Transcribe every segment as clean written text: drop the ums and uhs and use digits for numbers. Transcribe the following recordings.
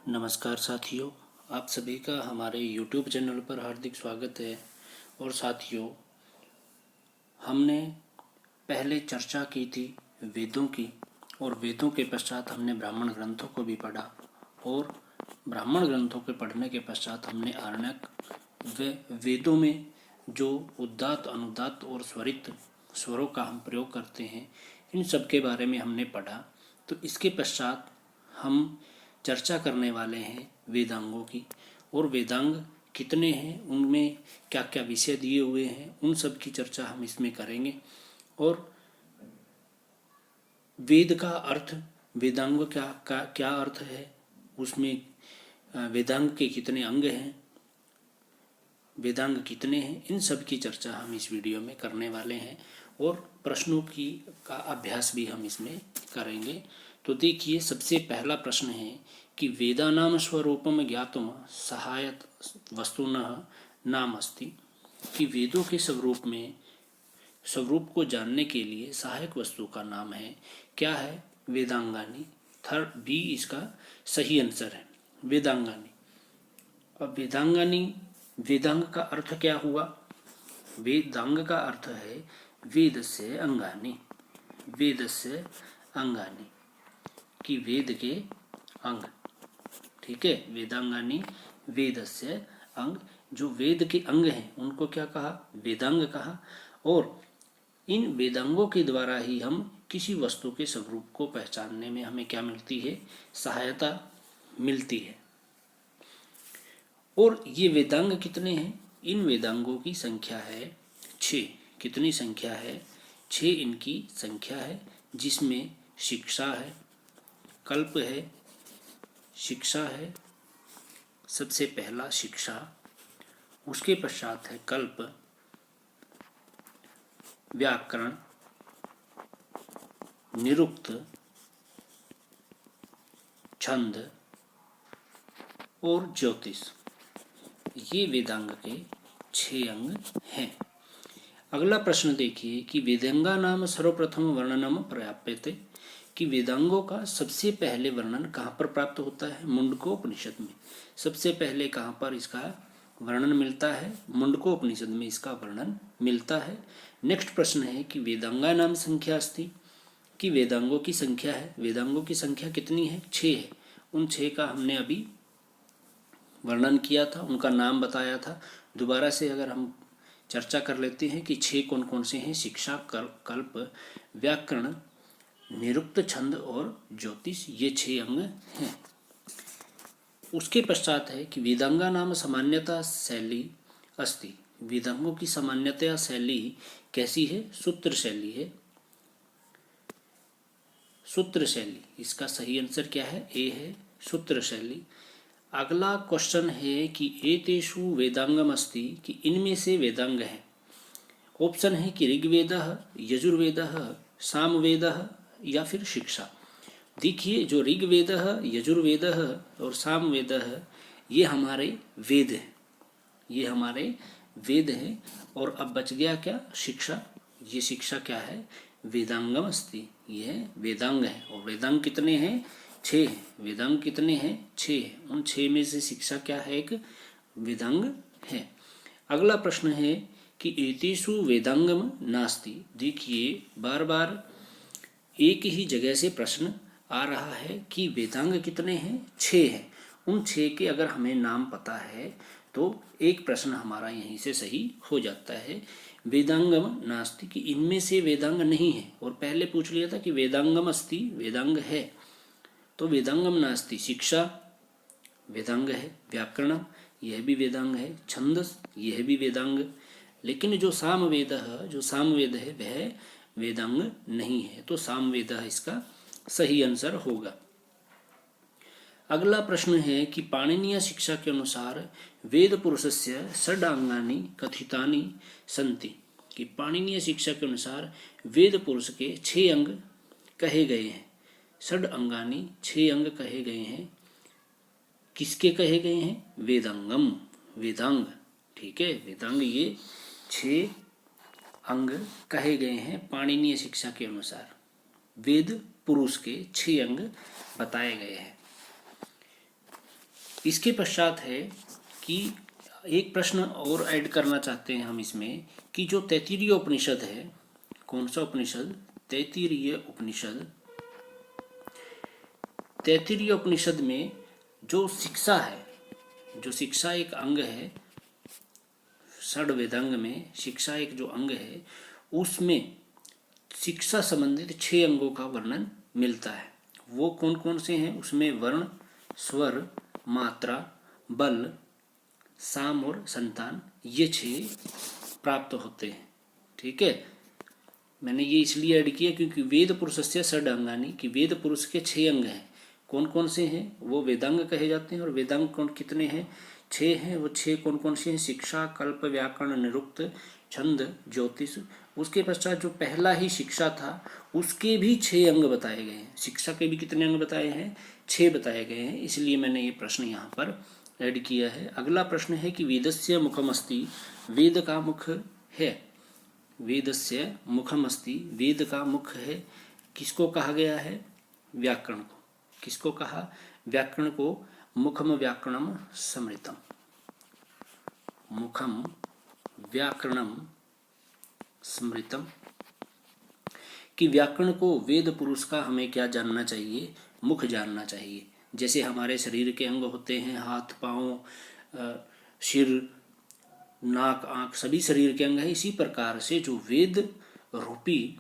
नमस्कार साथियों, आप सभी का हमारे YouTube चैनल पर हार्दिक स्वागत है। और साथियों, हमने पहले चर्चा की थी वेदों की, और वेदों के पश्चात हमने ब्राह्मण ग्रंथों को भी पढ़ा, और ब्राह्मण ग्रंथों के पढ़ने के पश्चात हमने आरण्यक व वेदों में जो उदात्त, अनुदात्त और स्वरित स्वरों का हम प्रयोग करते हैं, इन सब के बारे में हमने पढ़ा। तो इसके पश्चात हम चर्चा करने वाले हैं वेदांगों की, और वेदांग कितने हैं, उनमें क्या क्या विषय दिए हुए हैं, उन सब की चर्चा हम इसमें करेंगे। और वेद का अर्थ, वेदांग क्या अर्थ है, उसमें वेदांग के कितने अंग हैं, वेदांग कितने हैं, इन सब की चर्चा हम इस वीडियो में करने वाले हैं, और प्रश्नों की का अभ्यास भी हम इसमें करेंगे। तो देखिए, सबसे पहला प्रश्न है कि वेदानाम स्वरूपम ज्ञातुम सहायक वस्तुनः नाम अस्ति, कि वेदों के स्वरूप को जानने के लिए सहायक वस्तु का नाम है, क्या है? वेदांगानी। थर्ड बी इसका सही आंसर है, वेदांगानी। अब वेदांगानी, वेदांग का अर्थ क्या हुआ? वेदांग का अर्थ है वेदस्य अंगानि, वेदस्य अंगानि, कि वेद के अंग। ठीक है, वेदांगानी वेदस्य अंग, जो वेद के अंग हैं उनको क्या कहा? वेदांग कहा। और इन वेदांगों के द्वारा ही हम किसी वस्तु के स्वरूप को पहचानने में हमें क्या मिलती है? सहायता मिलती है। और ये वेदांग कितने हैं? इन वेदांगों की संख्या है 6। कितनी संख्या है? 6 इनकी संख्या है, जिसमें शिक्षा है, कल्प है, शिक्षा है, सबसे पहला शिक्षा, उसके पश्चात है कल्प, व्याकरण, निरुक्त, छंद और ज्योतिष। ये वेदांग के 6 अंग हैं। अगला प्रश्न देखिए कि वेदांगा नाम सर्वप्रथम वर्णनम प्राप्यते, कि वेदांगों का सबसे पहले वर्णन कहाँ पर प्राप्त होता है? मुंडकोपनिषद में। सबसे पहले कहाँ पर इसका वर्णन मिलता है? मुंडकोपनिषद में इसका वर्णन मिलता है। नेक्स्ट प्रश्न है कि वेदांगा नाम संख्या अस्ति, कि वेदांगों की संख्या है। वेदांगों की संख्या कितनी है? 6 है। उन 6 का हमने अभी वर्णन किया था, उनका नाम बताया था। दोबारा से अगर हम चर्चा कर लेते हैं कि 6 कौन कौन से हैं? शिक्षा, कल्प, व्याकरण, निरुक्त, छंद और ज्योतिष, ये 6 अंग हैं। उसके पश्चात है कि वेदांगा नाम सामान्यता शैली अस्ति, वेदांगों की सामान्यतया शैली कैसी है? सूत्र शैली है, सूत्र शैली। इसका सही आंसर क्या है? ए है, सूत्र शैली। अगला क्वेश्चन है कि एतेषु वेदांगम अस्ति, कि इनमें से वेदांग है। ऑप्शन है कि ऋग्वेदः, यजुर्वेदः, सामवेदः या फिर शिक्षा। देखिए, जो ऋग्वेदः, यजुर्वेदः और सामवेदः, ये हमारे वेद हैं, ये हमारे वेद हैं। और अब बच गया क्या? शिक्षा। ये शिक्षा क्या है? वेदांगम अस्ति, यह वेदांग है। और वेदांग कितने हैं? 6 हैं। वेदांग कितने हैं? 6 हैं। उन 6 में से शिक्षा क्या है? एक वेदांग है। अगला प्रश्न है कि एतेषु वेदांगम नास्ति। देखिए, बार बार एक ही जगह से प्रश्न आ रहा है कि वेदांग कितने हैं? 6 हैं। उन 6 के अगर हमें नाम पता है तो एक प्रश्न हमारा यहीं से सही हो जाता है। वेदांगम नास्ति, कि इनमें से वेदांग नहीं है। और पहले पूछ लिया था कि वेदांगम अस्ति, वेदांग है, तो वेदांगम नास्ति। शिक्षा वेदांग है, व्याकरण यह भी वेदांग है, छंदस यह भी वेदांग। लेकिन जो सामवेद है वह वेदांग नहीं है, तो सामवेद इसका सही आंसर होगा। अगला प्रश्न है कि पाणिनीय शिक्षा के अनुसार वेद पुरुषस्य षडांगानि कथितानि सन्ति, कि पाणिनीय शिक्षा के अनुसार वेद पुरुष के 6 अंग कहे गए हैं। षड अंगानि, 6 अंग कहे गए हैं। किसके कहे गए हैं? वेदांगम, वेदांग। ठीक है, वेदांग ये 6 अंग कहे गए हैं पाणिनीय शिक्षा के अनुसार। वेद पुरुष के 6 अंग बताए गए हैं। इसके पश्चात है कि एक प्रश्न और ऐड करना चाहते हैं हम इसमें कि जो तैत्तिरीय उपनिषद है, कौन सा उपनिषद? तैत्तिरीय उपनिषद। तैत्तिरीय उपनिषद में जो शिक्षा है, जो शिक्षा एक अंग है, षड वेदांग में शिक्षा एक जो अंग है, उसमें शिक्षा संबंधित 6 अंगों का वर्णन मिलता है। वो कौन कौन से हैं? उसमें वर्ण, स्वर, मात्रा, बल, साम और संतान, ये 6 प्राप्त होते हैं। ठीक है, मैंने ये इसलिए ऐड किया क्योंकि वेद पुरुषस्य षड अंगानी, कि वेद पुरुष के 6 अंग हैं। कौन कौन से हैं? वो वेदांग कहे जाते हैं। और वेदांग कौन कितने हैं? 6 हैं। वो 6 कौन कौन से हैं? शिक्षा, कल्प, व्याकरण, निरुक्त, छंद, ज्योतिष। उसके पश्चात जो पहला ही शिक्षा था उसके भी 6 अंग बताए गए हैं। शिक्षा के भी कितने अंग बताए हैं? 6 बताए गए हैं। इसलिए मैंने ये प्रश्न यहाँ पर ऐड किया है। अगला प्रश्न है कि वेदस्य मुखमस्ति, वेद का मुख है। वेदस्य मुखमस्ति, वेद का मुख है। किसको कहा गया है? व्याकरण को। किसको कहा? व्याकरण को। मुखम व्याकरणम समृतम, मुखम व्याकरणम स्मृतम, कि व्याकरण को वेद पुरुष का हमें क्या जानना चाहिए? मुख जानना चाहिए। जैसे हमारे शरीर के अंग होते हैं, हाथ, पाँव, सिर, नाक, आँख, सभी शरीर के अंग हैं। इसी प्रकार से जो वेद रूपी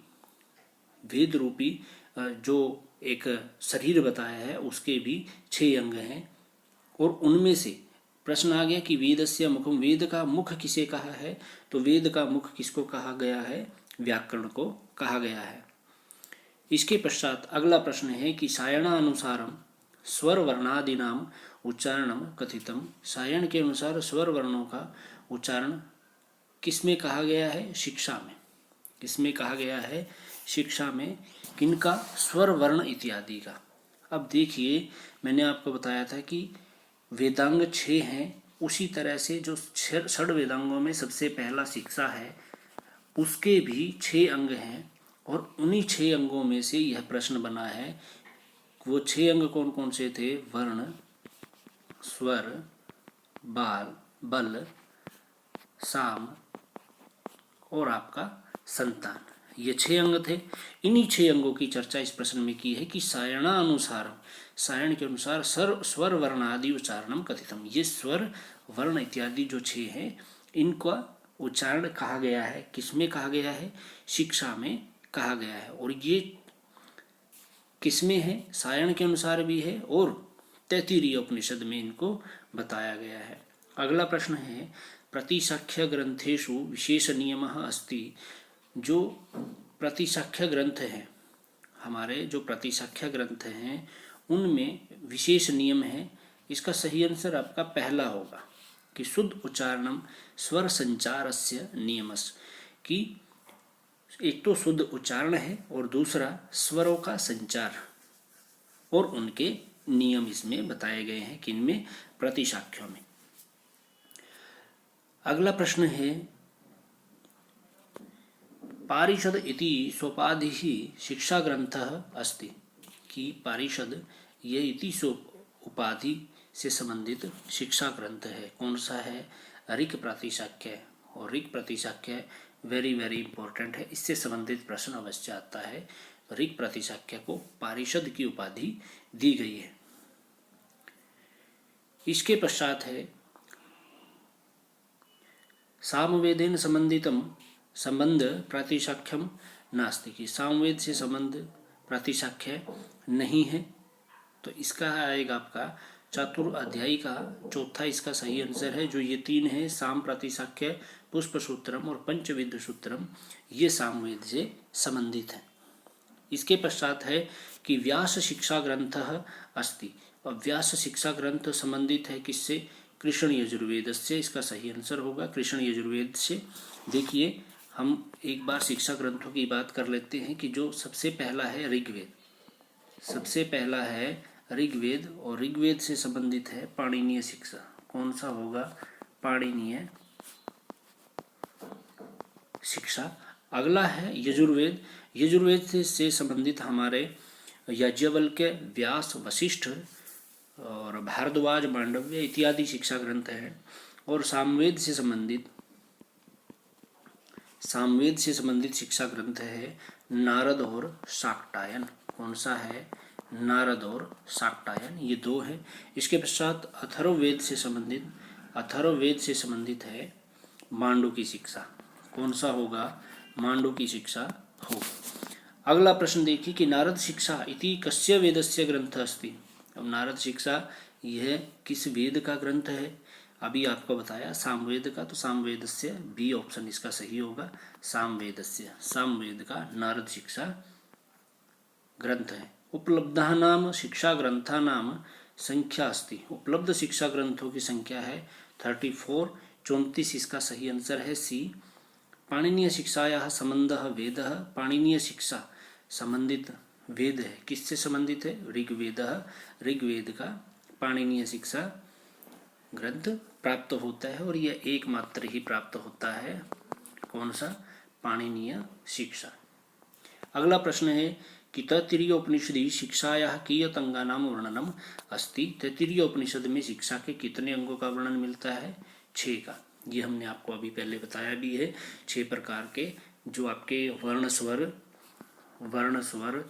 जो एक शरीर बताया है उसके भी 6 अंग हैं। और उनमें से प्रश्न आ गया कि वेदस्य मुखम, वेद का मुख किसे कहा है? तो वेद का मुख किसको कहा गया है? व्याकरण को कहा गया है। इसके पश्चात अगला प्रश्न है कि सायणानुसारम स्वर वर्णादिनाम उच्चारणम कथितम, सायण के अनुसार स्वर वर्णों का उच्चारण किसमें कहा गया है? शिक्षा में। किसमें कहा गया है? शिक्षा में। किनका? स्वर वर्ण इत्यादि का। अब देखिए, मैंने आपको बताया था कि वेदांग 6 हैं। उसी तरह से जो षड वेदांगों में सबसे पहला शिक्षा है उसके भी 6 अंग हैं। और उन्हीं 6 अंगों में से यह प्रश्न बना है। वो 6 अंग कौन कौन से थे? वर्ण, स्वर, बल, साम और आपका संतान, ये 6 अंग थे। इन्हीं 6 अंगों की चर्चा इस प्रश्न में की है कि सायणानुसार, सायण के अनुसार स्वर वर्णादि उच्चारणम कथितम, ये स्वर वर्ण इत्यादि जो 6 हैं इनका उच्चारण कहा गया है। किसमें कहा गया है? शिक्षा में कहा गया है। और ये किसमें है? सायण के अनुसार भी है और तैत्तिरीय उपनिषद में इनको बताया गया है। अगला प्रश्न है प्रतिशाख्य ग्रंथेषु विशेष नियमः अस्ति, जो प्रतिशाख्य ग्रंथ हैं, हमारे जो प्रतिशाख्य ग्रंथ हैं उनमें विशेष नियम है। इसका सही आंसर आपका पहला होगा कि शुद्ध उच्चारणम स्वर संचारस्य नियमस्, कि एक तो शुद्ध उच्चारण है और दूसरा स्वरों का संचार और उनके नियम इसमें बताए गए हैं। किनमें? प्रतिशाख्यों में। अगला प्रश्न है पारिषद इति सोपाधि शिक्षा ग्रंथ अस्ति, कि पारिषद ये इति उपाधि से संबंधित शिक्षा ग्रंथ है। कौन सा है? ऋक् प्रतिशाख्य। और ऋक् प्रतिशाख्य वेरी वेरी इंपॉर्टेंट है, इससे संबंधित प्रश्न अवश्य आता है। ऋक् प्रतिशाख्य को पारिषद की उपाधि दी गई है। इसके पश्चात है सामवेदेन संबंधितम संबंध प्रतिशाख्यम नास्ति, कि सामवेद से संबंध प्रतिशाख्य नहीं है। तो इसका आएगा आपका चतुर्अध्यायी का चौथा इसका सही आंसर है। जो ये 3 है, साम प्रतिशाख्य, पुष्प सूत्रम और पंचविद सूत्रम, ये सामवेद से संबंधित है। इसके पश्चात है कि व्यास शिक्षा ग्रंथ अस्ति, और व्यास शिक्षा ग्रंथ संबंधित है किससे? कृष्ण यजुर्वेद से। इसका सही आंसर होगा कृष्ण यजुर्वेद से। देखिए, हम एक बार शिक्षा ग्रंथों की बात कर लेते हैं कि जो सबसे पहला है ऋग्वेद, सबसे पहला है ऋग्वेद, और ऋग्वेद से संबंधित है पाणिनीय शिक्षा। कौन सा होगा? पाणिनीय शिक्षा। अगला है यजुर्वेद, यजुर्वेद से संबंधित हमारे याज्ञवल्क्य, व्यास, वशिष्ठ और भारद्वाज मांडव्य इत्यादि शिक्षा ग्रंथ है। और सामवेद से संबंधित शिक्षा ग्रंथ है नारद और शाक्टायन। कौन सा है? नारद और शाक्टायन, ये दो है। इसके पश्चात अथर्ववेद से संबंधित है मांडू की शिक्षा। कौन सा होगा? मांडू की शिक्षा होगा। अगला प्रश्न देखिए कि नारद शिक्षा इति कस्य वेदस्य ग्रंथ अस्ति। अब नारद शिक्षा यह किस वेद का ग्रंथ है? अभी आपको बताया सामवेद का, तो सामवेदस्य बी ऑप्शन इसका सही होगा। सामवेद का नारद शिक्षा ग्रंथ है। उपलब्धानाम शिक्षा ग्रंथानाम संख्या अस्ति। उपलब्ध शिक्षा ग्रंथों की संख्या है 34, 34 इसका सही आंसर है सी। पाणिनीय शिक्षायाः संबंधः वेदः। पाणिनीय शिक्षा संबंधित वेद है, किससे संबंधित है? ऋग्वेद का पाणिनीय शिक्षा ग्रंथ प्राप्त होता है, और यह एकमात्र ही प्राप्त होता है। कौन सा? पाणिनीय शिक्षा। अगला प्रश्न है कि तैत्तिरीय उपनिषदि शिक्षायाः कियत् अंगानां वर्णनम अस्ति। तैत्तिरीय उपनिषद में शिक्षा के कितने अंगों का वर्णन मिलता है? 6 का। ये हमने आपको अभी पहले बताया भी है। 6 प्रकार के जो आपके वर्ण स्वर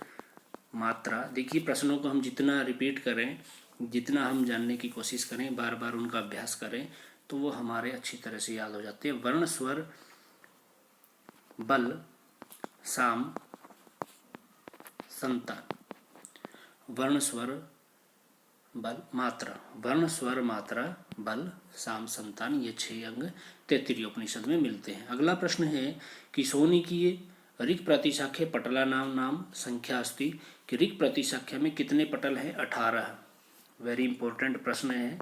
मात्रा। देखिए प्रश्नों को हम जितना रिपीट करें, जितना हम जानने की कोशिश करें, बार बार उनका अभ्यास करें, तो वो हमारे अच्छी तरह से याद हो जाते हैं। वर्ण स्वर बल साम संतान, वर्ण स्वर बल मात्रा, वर्ण स्वर मात्रा बल साम संतान, ये 6 अंग तैत्तिरीय उपनिषद में मिलते हैं। अगला प्रश्न है कि शोनिकीय ऋक् प्रतिशाख्य पटलानां नाम संख्या अस्ति। कि ऋक् प्रतिशाख्य में कितने पटल हैं? 18। वेरी इंपॉर्टेंट प्रश्न है।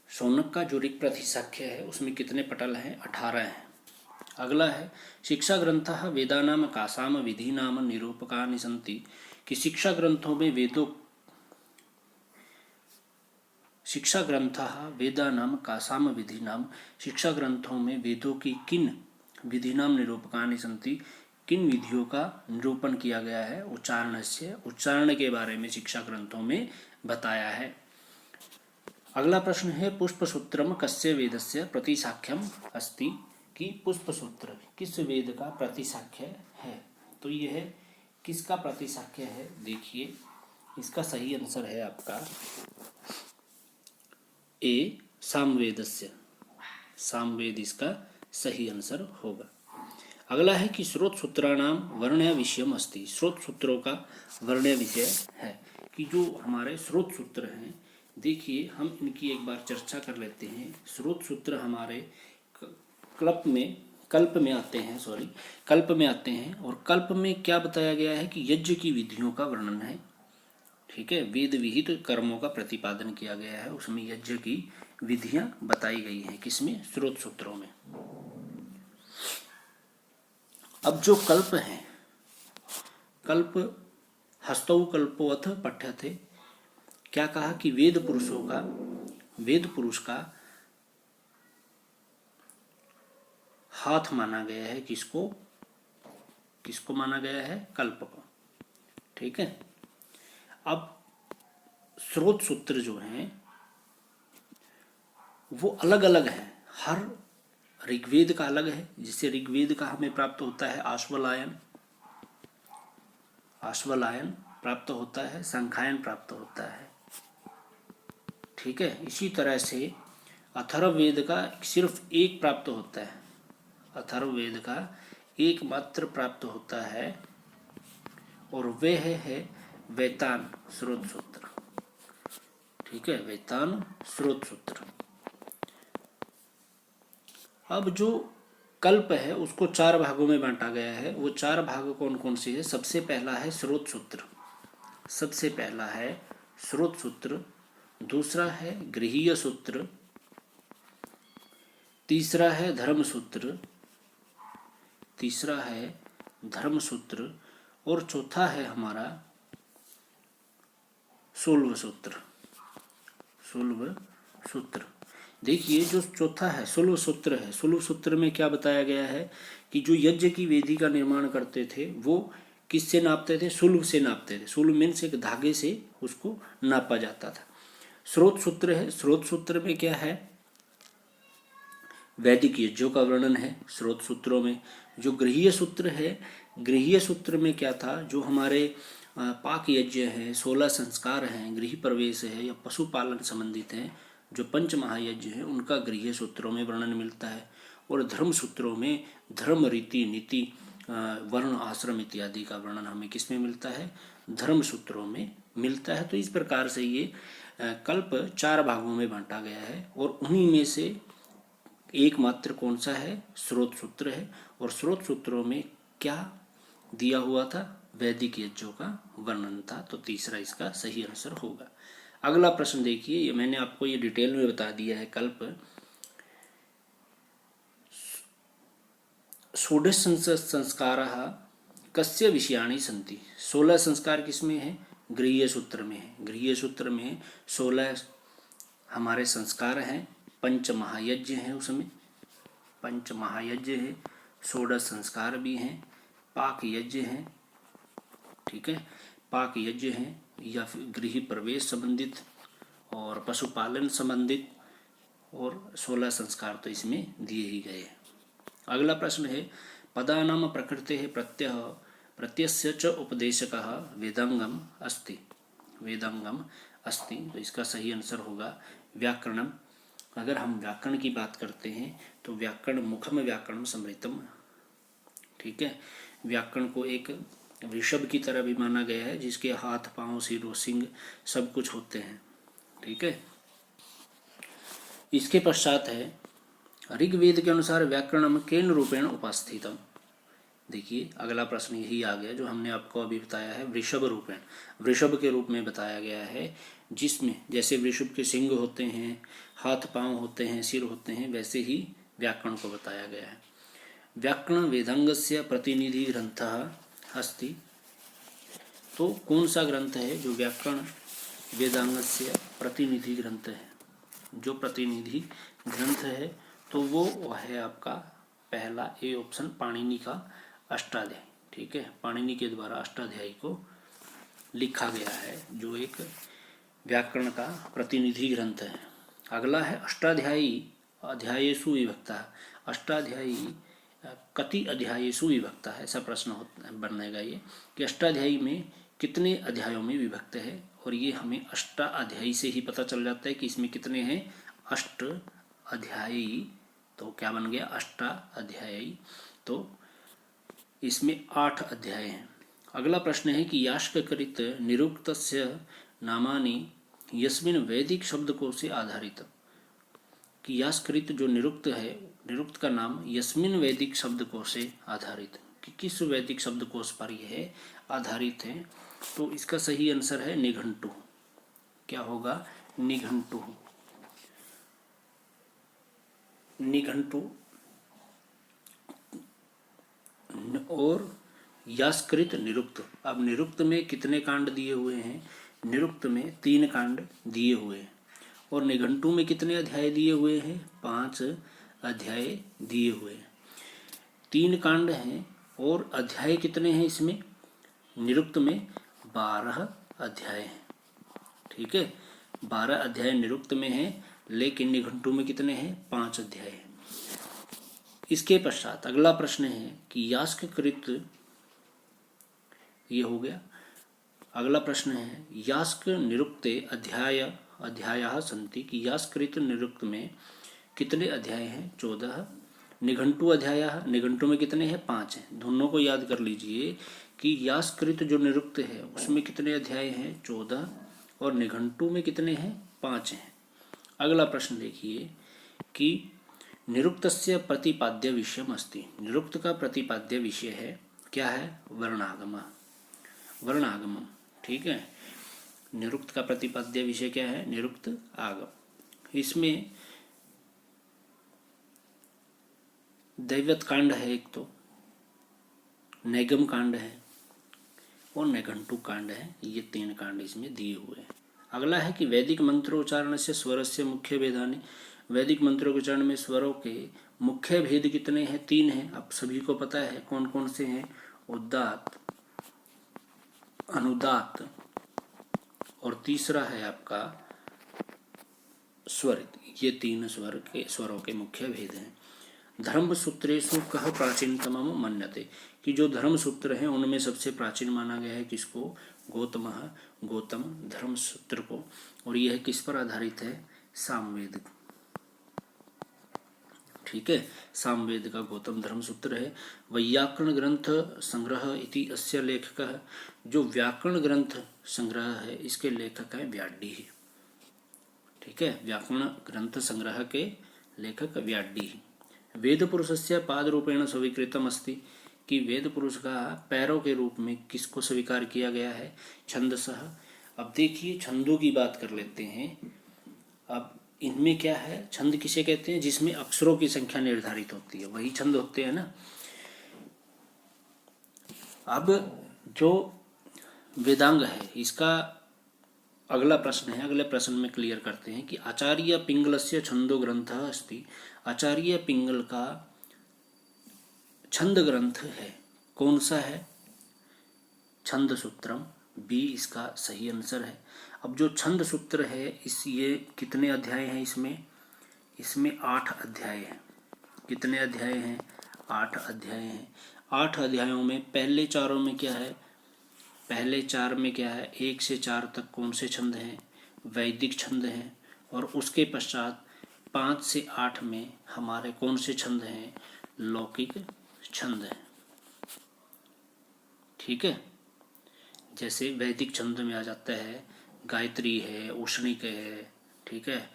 शौनक का जो ऋक् प्रतिशाख्य है उसमें कितने पटल हैं? 18 हैं। अगला है शिक्षा ग्रंथः वेदानां कासाम विधीनां निरूपकानि सन्ति। कि शिक्षा ग्रंथों में शिक्षा ग्रंथः वेदानां कासाम विधीनां, शिक्षा ग्रंथों में वेदों की किन विधिनां निरूपकानि सन्ति, किन विधियों का निरूपण किया गया है? उच्चारण के बारे में शिक्षा ग्रंथों में बताया है। अगला प्रश्न है पुष्पसूत्रम कस्य वेदस्य प्रतिशाख्यम अस्ति। कि पुष्पसूत्र किस वेद का प्रतिशाख्य है? तो यह किसका प्रतिशाख्य है? देखिए इसका सही आंसर है आपका ए सामवेदस्य। सामवेद इसका सही आंसर होगा। अगला है कि स्रोत सूत्राणाम वर्ण्य विषयम अस्ति। स्रोत सूत्रों का वर्ण्य विषय है। कि जो हमारे स्रोत सूत्र हैं, देखिए हम इनकी एक बार चर्चा कर लेते हैं। स्रोत सूत्र हमारे कल्प में आते हैं। और कल्प में क्या बताया गया है? कि यज्ञ की विधियों का वर्णन है। ठीक है, वेद विहित कर्मों का प्रतिपादन किया गया है, उसमें यज्ञ की विधियां बताई गई हैं। किसमें? स्रोत सूत्रों में। अब जो कल्प है, कल्प हस्तौ कल्पोऽथ पठ्यते। क्या कहा? कि वेद पुरुष का हाथ माना गया है। किसको माना गया है? कल्प को। ठीक है। अब स्रोत सूत्र जो हैं वो अलग अलग हैं। हर ऋग्वेद का अलग है। जिससे ऋग्वेद का हमें प्राप्त होता है आश्वलायन प्राप्त होता है, संखायन प्राप्त होता है। ठीक है। इसी तरह से अथर्ववेद का सिर्फ एक प्राप्त होता है। अथर्ववेद का एकमात्र प्राप्त होता है, और वह है वेतान स्रोत सूत्र। ठीक है, वेतान स्रोत सूत्र। अब जो कल्प है उसको 4 भागों में बांटा गया है। वो 4 भाग कौन कौन से है? सबसे पहला है स्रोत सूत्र, दूसरा है गृहीय सूत्र, तीसरा है धर्म सूत्र, और चौथा है हमारा शूल्व सूत्र। देखिए जो चौथा है शूल्व सूत्र है। शूल्व सूत्र में क्या बताया गया है? कि जो यज्ञ की वेदी का निर्माण करते थे वो किससे नापते थे? शूल से नापते थे। शूल मीन्स एक धागे से उसको नापा जाता था। स्रोत सूत्र है। स्रोत सूत्र में क्या है? वैदिक यज्ञों का वर्णन है स्रोत सूत्रों में। जो गृहीय सूत्र है, गृहीय सूत्र में क्या था? जो हमारे पाक यज्ञ है, 16 संस्कार हैं, गृह प्रवेश है या पशुपालन संबंधित हैं, जो पंच महायज्ञ हैं, उनका गृहीय सूत्रों में वर्णन मिलता है। और धर्म सूत्रों में धर्म, रीति, नीति, वर्ण, आश्रम इत्यादि का वर्णन हमें किसमें मिलता है? धर्म सूत्रों में मिलता है। तो इस प्रकार से ये कल्प 4 भागों में बांटा गया है और उन्हीं में से एकमात्र कौन सा है? स्रोत सूत्र है। और स्रोत सूत्रों में क्या दिया हुआ था? वैदिक यज्ञों का वर्णन था। तो तीसरा इसका सही आंसर होगा। अगला प्रश्न देखिए, ये मैंने आपको ये डिटेल में बता दिया है। कल्प षोडश संस्काराः कस्य विषयाणि सन्ति? 16 संस्कार किसमें है? गृहीय सूत्र में है। गृहीय सूत्र में 16 हमारे संस्कार हैं। पंच महायज्ञ हैं, उसमें पंच महायज्ञ है, 16 संस्कार भी हैं, पाक यज्ञ हैं, ठीक है, पाक यज्ञ हैं या फिर गृह प्रवेश संबंधित और पशुपालन संबंधित, और 16 संस्कार तो इसमें दिए ही गए हैं। अगला प्रश्न है, पदानाम प्रकृतेः प्रत्ययस्य च उपदेशकः वेदांगम अस्ति। वेदांगम अस्ति, तो इसका सही आंसर होगा व्याकरणम। अगर हम व्याकरण की बात करते हैं तो व्याकरण मुखम व्याकरणम समृतम, ठीक है। व्याकरण को एक वृषभ की तरह भी माना गया है, जिसके हाथ, पांव, सिर और सिंग सब कुछ होते हैं, ठीक है। इसके पश्चात है, ऋग्वेद के अनुसार व्याकरणम केन रूपेण उपस्थितम। देखिए अगला प्रश्न यही आ गया जो हमने आपको अभी बताया है, वृषभ रूपेण, वृषभ के रूप में बताया गया है, जिसमें जैसे वृषभ के सिंग होते हैं, हाथ पांव होते हैं, सिर होते हैं, वैसे ही व्याकरण को बताया गया है। व्याकरण वेदांगस्य प्रतिनिधि ग्रंथः अस्ति। तो कौन सा ग्रंथ है जो व्याकरण वेदांगस्य प्रतिनिधि ग्रंथ है? जो प्रतिनिधि ग्रंथ है तो वो है आपका पहला ए ऑप्शन, पाणिनि का अष्टाध्यायी, ठीक है। पाणिनि के द्वारा अष्टाध्यायी को लिखा गया है, जो एक व्याकरण का प्रतिनिधि ग्रंथ है। अगला है अष्टाध्यायी अध्यायेषु विभक्तः। अष्टाध्यायी कति अध्यायेषु विभक्तः, ऐसा प्रश्न बनेगा ये कि अष्टाध्यायी में कितने अध्यायों में विभक्त है, और ये हमें अष्टाध्यायी से ही पता चल जाता है कि इसमें कितने हैं, अष्ट अध्यायी। तो क्या बन गया, अष्टाध्यायी। तो इसमें 8 अध्याय हैं। अगला प्रश्न है कि यास्ककृत निरुक्तस्य नामानि यस्मिन् वैदिक शब्दकोश से आधारित। कि यास्कृत जो निरुक्त है, निरुक्त का नाम यस्मिन् वैदिक शब्दकोश से आधारित, कि किस वैदिक शब्दकोश पर यह आधारित है। तो इसका सही आंसर है निघंटु। क्या होगा, निघंटु। निघंटु और यास्कृत निरुक्त। अब निरुक्त में कितने कांड दिए हुए हैं? निरुक्त में 3 कांड दिए हुए हैं, और निघंटु में कितने अध्याय दिए हुए हैं? 5 अध्याय दिए हुए हैं। 3 कांड हैं और अध्याय कितने हैं इसमें? निरुक्त में 12 अध्याय हैं, ठीक है। 12 अध्याय निरुक्त में हैं, लेकिन निघंटु में कितने हैं? 5 अध्याय हैं। इसके पश्चात अगला प्रश्न है कि यास्ककृत, ये हो गया। अगला प्रश्न है, यास्क निरुक्ते अध्यायाः सन्ति। कि यास्कृत निरुक्त में कितने अध्याय हैं? 14। निघंटु अध्यायाः, निघंटु में कितने हैं? 5 हैं। दोनों को याद कर लीजिए कि यास्कृत जो निरुक्त है उसमें कितने अध्याय हैं? 14, और निघंटु में कितने हैं? 5 हैं। अगला प्रश्न देखिए कि निरुक्तस्य प्रतिपाद्य विषयम् अस्ति। निरुक्त का प्रतिपाद्य विषय है, क्या है? वर्णागम। वर्णागम, ठीक है। निरुक्त का प्रतिपाद्य विषय क्या है? निरुक्त आगम। इसमें दैवत कांड है एक, तो नैगम कांड है और नैघंटु कांड है। ये 3 कांड इसमें दिए हुए हैं। अगला है कि वैदिक मंत्रोच्चारण से स्वरस्य मुख्य भेदानि। वैदिक मंत्रों के उच्चारण में स्वरों के मुख्य भेद कितने हैं? 3 हैं। अब सभी को पता है कौन कौन से हैं। उदात्त, अनुदात और तीसरा है आपका स्वरित। ये तीन स्वरों के मुख्य भेद हैं। धर्म सूत्रेषु कह प्राचीनतमम मन्यते, कि जो धर्म सूत्र हैं उनमें सबसे प्राचीन माना गया है किसको? गौतम धर्म सूत्र को। और यह किस पर आधारित है? सामवेद। ठीक है, सामवेद का गौतम धर्म सूत्र है। वैयाकरण ग्रंथ संग्रह इति अस्य लेखकः, जो व्याकरण ग्रंथ संग्रह है इसके लेखक है व्याडी। ठीक है, व्याकरण ग्रंथ संग्रह के लेखक व्याडी। वेद पुरुषस्य पाद रूपेण स्वीकृतम अस्ति, कि वेद पुरुष का पैरों के रूप में किसको स्वीकार किया गया है? छंदसः। अब देखिए छंदों की बात कर लेते हैं। अब इनमें क्या है? छंद किसे कहते हैं? जिसमें अक्षरों की संख्या निर्धारित होती है, वही छंद होते हैं ना। अब जो वेदांग है इसका अगला प्रश्न है, अगले प्रश्न में क्लियर करते हैं कि आचार्य पिंगलस्य छंदो ग्रंथः अस्ति, आचार्य पिंगल का छंद ग्रंथ है, कौन सा है? छंद सूत्रम, बी इसका सही आंसर है। अब जो छंद सूत्र है ये कितने अध्याय हैं? इसमें 8 अध्याय हैं। कितने अध्याय हैं? 8 अध्याय हैं। 8 अध्यायों में पहले चारों में क्या है? पहले 4 में क्या है? 1 से 4 तक कौन से छंद हैं? वैदिक छंद हैं। और उसके पश्चात 5 से 8 में हमारे कौन से छंद हैं? लौकिक छंद हैं। ठीक है, जैसे वैदिक छंद में आ जाता है गायत्री है, उष्णिक है। ठीक है,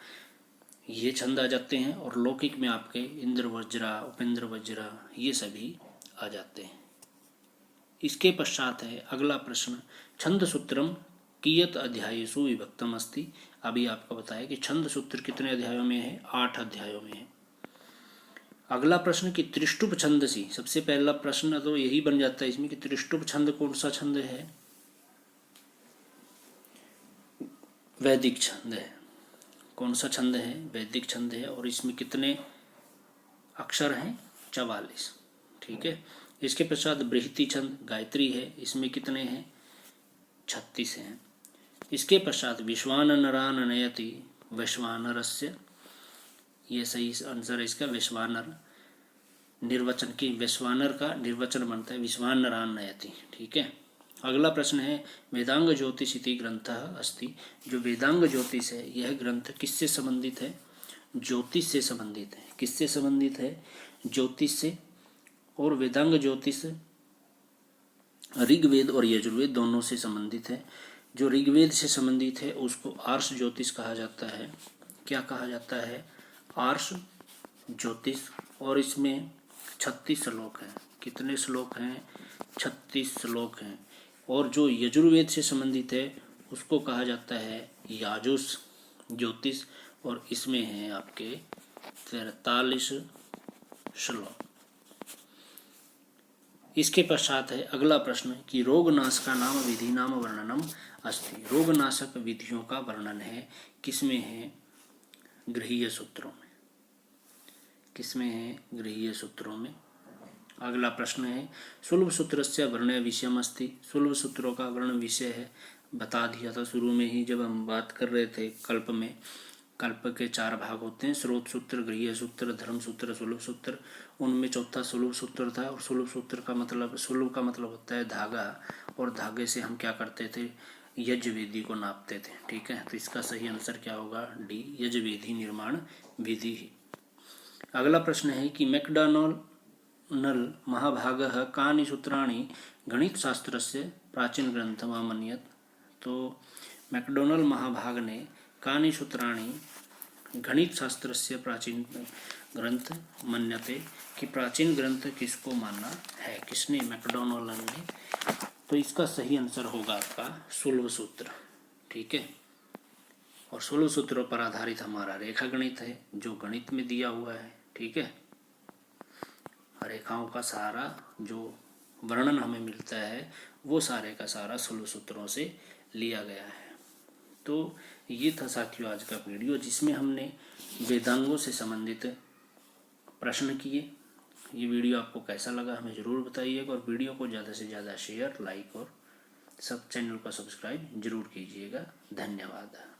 ये छंद आ जाते हैं। और लौकिक में आपके इंद्र वज्रा, उपेंद्र वज्रा, ये सभी आ जाते हैं। इसके पश्चात है अगला प्रश्न, छंद सूत्रम कियत अध्यायेषु विभक्तम अस्ति। अभी आपको बताया कि छंद सूत्र कितने अध्यायों में है? 8 अध्यायों में है। अगला प्रश्न कि त्रिष्टुप छंदसी, सबसे पहला प्रश्न तो यही बन जाता है इसमें कि त्रिष्टुप छंद कौन सा छंद है? वैदिक छंद है। कौन सा छंद है? वैदिक छंद है। और इसमें कितने अक्षर हैं? 44। ठीक है, इसके पश्चात बृहति छंद गायत्री है, इसमें कितने हैं? 36 हैं। इसके पश्चात विश्वानरान नयति वैश्वानरस्य, ये सही आंसर है इसका, वैश्वानर। निर्वचन की वैश्वानर का निर्वचन बनता है विश्वानरान नयति। ठीक है, अगला प्रश्न है वेदांग ज्योतिष इति ग्रंथः अस्ति, जो वेदांग ज्योतिष है यह ग्रंथ किससे संबंधित है? ज्योतिष से संबंधित है। किससे संबंधित है? ज्योतिष से। और वेदांग ज्योतिष ऋग्वेद और यजुर्वेद दोनों से संबंधित है। जो ऋग्वेद से संबंधित है उसको आर्ष ज्योतिष कहा जाता है। क्या कहा जाता है? आर्ष ज्योतिष। और इसमें 36 श्लोक हैं। कितने श्लोक हैं? 36 श्लोक हैं। और जो यजुर्वेद से संबंधित है उसको कहा जाता है याजुष ज्योतिष। और इसमें हैं आपके 43 श्लोक। इसके पश्चात है अगला प्रश्न कि रोगनाश का नाम विधि नाम वर्णनम अस्ति, रोगनाशक विधियों का वर्णन है। किसमें है? गृहीय सूत्रों में। किसमें है? गृहीय सूत्रों में। अगला प्रश्न है सुलभ सूत्रस्य वर्ण विषयम अस्ति, सुलभ सूत्रों का वर्ण विषय है। बता दिया था शुरू में ही जब हम बात कर रहे थे कल्प में। कल्प के 4 भाग होते हैं, स्रोत सूत्र, गृहीय सूत्र, धर्म सूत्र, सुलभ सूत्र। उनमें चौथा सुलभ सूत्र था। और सुलभ सूत्र का मतलब, सुलभ का मतलब होता है धागा, और धागे से हम क्या करते थे? यज्ञवेदी को नापते थे। ठीक है, तो इसका सही आंसर क्या होगा? डी, यज्ञवेदी निर्माण विधि। अगला प्रश्न है कि मैकडॉनल महाभागः कानि सूत्राणि गणितशास्त्रस्य प्राचीन ग्रंथम् मन्यत। तो मैकडॉनल महाभाग ने कानि सूत्राणि गणित शास्त्र से प्राचीन ग्रंथ मन्यते, कि प्राचीन ग्रंथ किसको माना है? किसने? मैकडॉनल ने। तो इसका सही आंसर होगा आपका सुलभ सूत्र। ठीक है, और सुलभ सूत्रों पर आधारित हमारा रेखा गणित है जो गणित में दिया हुआ है। ठीक है, रेखाओं का सारा जो वर्णन हमें मिलता है वो सारे का सारा सुलभ सूत्रों से लिया गया है। तो ये था साथियों आज का वीडियो, जिसमें हमने वेदांगों से संबंधित प्रश्न किए। ये वीडियो आपको कैसा लगा हमें ज़रूर बताइएगा, और वीडियो को ज़्यादा से ज़्यादा शेयर, लाइक और सब चैनल को सब्सक्राइब जरूर कीजिएगा। धन्यवाद।